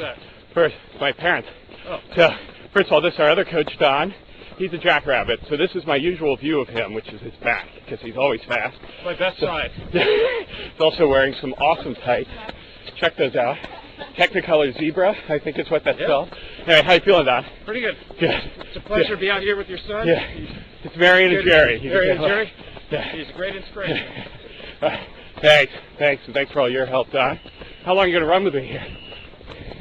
that? First, my parents. Oh. So, first of all, this is our other coach, Don. He's a jackrabbit, so this is my usual view of him, which is his back, because he's always fast. My best side. He's also wearing some awesome tights. Check those out. Technicolor Zebra, I think is what that's called. Anyway, how you feeling, Don? Pretty good. Good. It's a pleasure to be out here with your son. Yeah. It's Marion and Jerry. Marion and Jerry? Yeah. He's a great inspiration. Thanks, and thanks for all your help, Don. How long are you going to run with me here?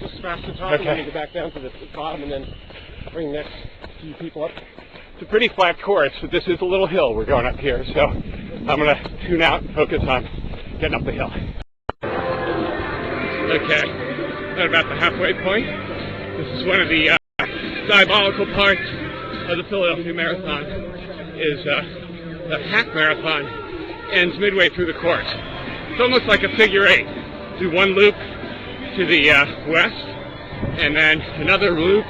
Just smash the top and then go back down to the bottom and then bring the next few people up. It's a pretty flat course, but this is a little hill we're going up here, so I'm going to tune out and focus on getting up the hill. Okay, at about the halfway point. This is one of the diabolical parts of the Philadelphia Marathon, is the half marathon ends midway through the course. It's almost like a figure eight. Do one loop to the west, and then another loop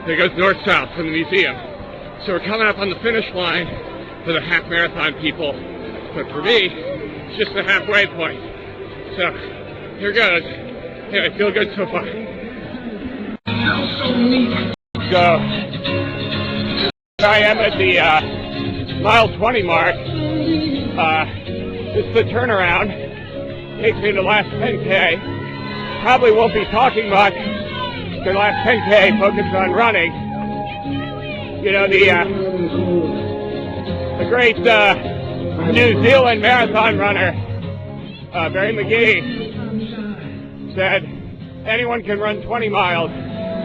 that goes north-south from the museum. So we're coming up on the finish line for the half marathon people, but for me, it's just the halfway point. So here goes. Anyway, I feel good so far. So I am at the mile 20 mark. This is the turnaround. Takes me to the last 10K. Probably won't be talking much. The last 10K focused on running. You know, the great New Zealand marathon runner, Barry McGee, said anyone can run 20 miles.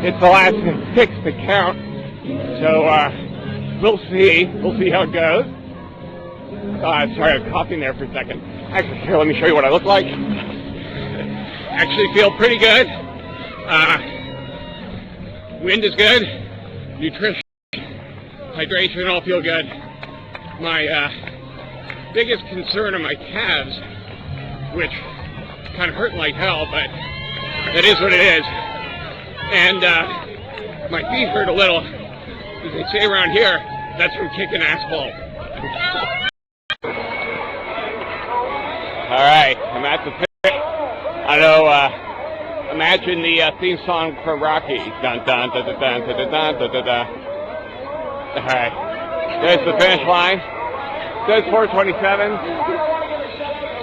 It's the last 6 that count. So we'll see. We'll see how it goes. Sorry, I'm coughing there for a second. Actually, here, let me show you what I look like. Actually feel pretty good. Wind is good. Nutrition, hydration, all feel good. My biggest concern are my calves, which kind of hurt like hell, but that is what it is. And my feet hurt a little. As they say around here, that's from kicking asphalt. All right, I'm at the pit. I know, imagine the theme song from Rocky. Dun dun dun dun dun dun dun dun dun dun. All right, there's the finish line. It says 4:27. I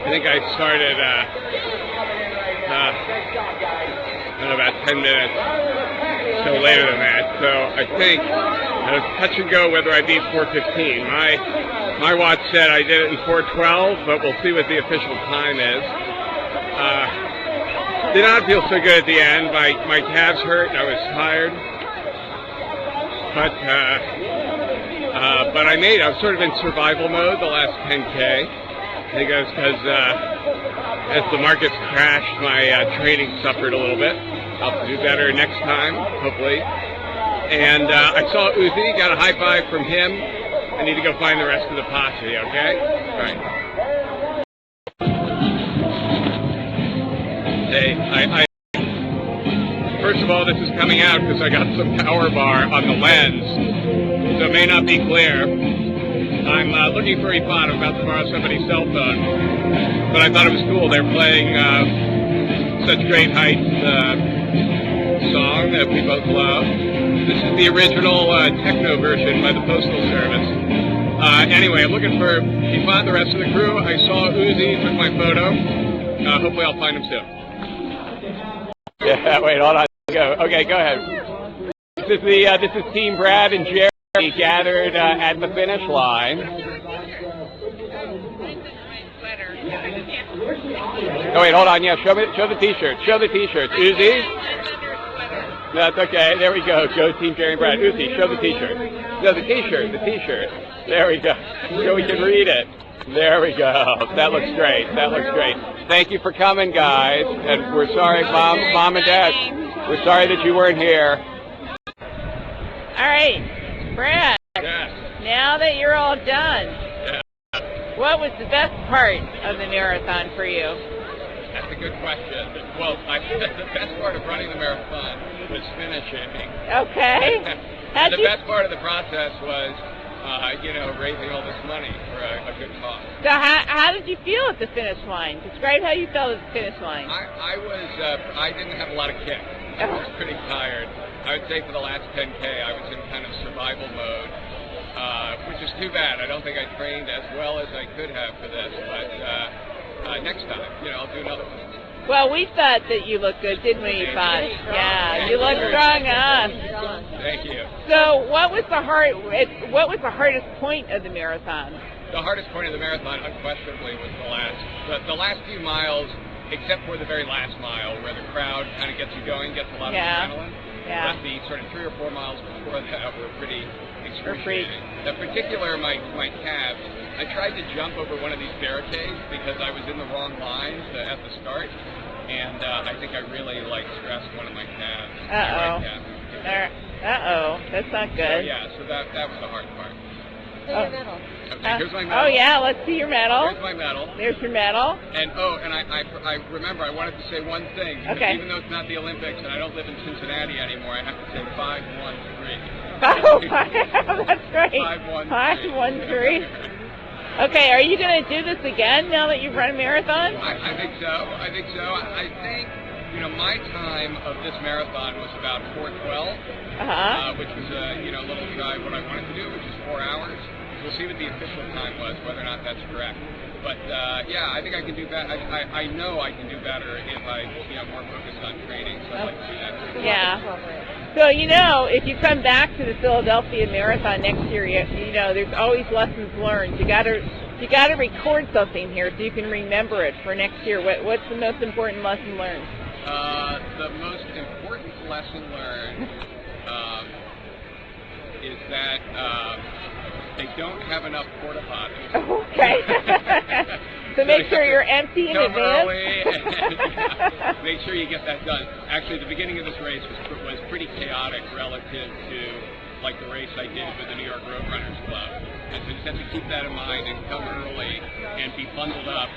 think I started about 10 minutes, so later than that. So I think it was touch and go whether I beat 4:15. My watch said I did it in 4:12, but we'll see what the official time is. Did not feel so good at the end. My calves hurt and I was tired. But I was sort of in survival mode the last 10K. I think it was because as the markets crashed, my training suffered a little bit. I'll do better next time, hopefully. And I saw Uzi, got a high five from him. I need to go find the rest of the posse, okay? All right. Hey, first of all, this is coming out because I got some power bar on the lens, so it may not be clear. I'm looking for Ivan. I'm about to borrow somebody's cell phone, but I thought it was cool. They're playing Such Great Heights song that we both love. This is the original techno version by the Postal Service. Anyway, I'm looking for Ivan, the rest of the crew. I saw Uzi, took my photo. Hopefully I'll find him soon. Yeah, wait, hold on. Go. Okay, go ahead. This is Team Brad and Jerry gathered at the finish line. Oh wait, hold on. Yeah, show the T-shirt. Show the T-shirts. Uzi. That's okay. There we go. Go Team Jerry and Brad. Uzi, show the T-shirt. No, the T-shirt. The T-shirt. There we go. So we can read it. There we go. That looks great. That looks great. Thank you for coming, guys. And we're sorry, Mom and Dad. We're sorry that you weren't here. All right, Brad. Yes. Now that you're all done, Yeah. what was the best part of the marathon for you? That's a good question. Well, the best part of running the marathon was finishing. Okay. And the best part of the process was, raising all this money for a good cause. So how did you feel at the finish line? Describe how you felt at the finish line. I didn't have a lot of kick. was pretty tired. I would say for the last 10K, I was in kind of survival mode, which is too bad. I don't think I trained as well as I could have for this, but next time, I'll do another one. Well, we thought that you looked good, didn't we, Yvonne? Yeah, you look strong, huh? Thank you. So, what was the hardest point of the marathon? The hardest point of the marathon, unquestionably, was the last few miles, except for the very last mile, where the crowd kind of gets you going, gets a lot of adrenaline. Yeah. But the sort of 3 or 4 miles before that were pretty excruciating. In particular, my calves. I tried to jump over one of these barricades because I was in the wrong lines at the start, and I think I really stressed one of my calves. Uh-oh. That's not good. So that was the hard part. Oh. Okay, here's my medal. Oh yeah, let's see your medal. Here's my medal. There's your medal. And I remember I wanted to say one thing. Okay. Even though it's not the Olympics and I don't live in Cincinnati anymore, I have to say 513. Oh, that's great. 513. 513. Okay, are you going to do this again now that you've run a marathon? I think so. I think my time of this marathon was about 4:12, which was a little shy of what I wanted to do, which is 4 hours. We'll see what the official time was, whether or not that's correct. But I think I can do better. I know I can do better if I more focused on training. So I'd like to do that. Yeah. So if you come back to the Philadelphia Marathon next year, there's always lessons learned. You got to record something here so you can remember it for next year. What's the most important lesson learned? The most important lesson learned is that they don't have enough porta potties. Okay. So make sure you're empty in Come advance. early and make sure you get that done. Actually, the beginning of this race was pretty chaotic relative to the race I did with the New York Road Runners Club. And so just have to keep that in mind and come early and be bundled up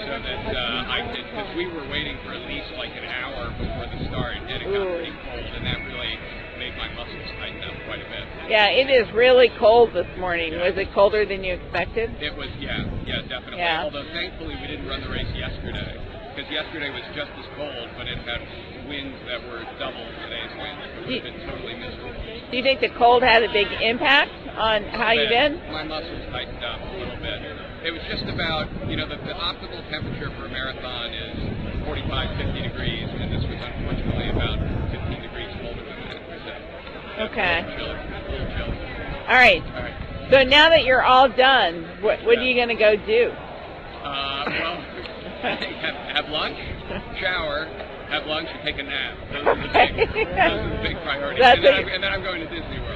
so that I could, because we were waiting for at least an hour before the start, and it got pretty cold, and that really made my muscles tighten up quite a bit. Yeah, it is really cold this morning. Was it colder than you expected? It was, definitely. Yeah. Although thankfully we didn't run the race yesterday, because yesterday was just as cold, but it had winds that were double today's winds. It would have been totally miserable. Do you think the cold had a big impact on how you did? My muscles tightened up a little bit. It was just about, the optimal temperature for a marathon is 45, 50 degrees, and this was unfortunately about 15 degrees colder than that. So Okay. A little chilly. All right. So now that you're all done, what are you going to go do? Have lunch, shower, have lunch, and take a nap. Those are the big priorities. And then I'm going to Disney World.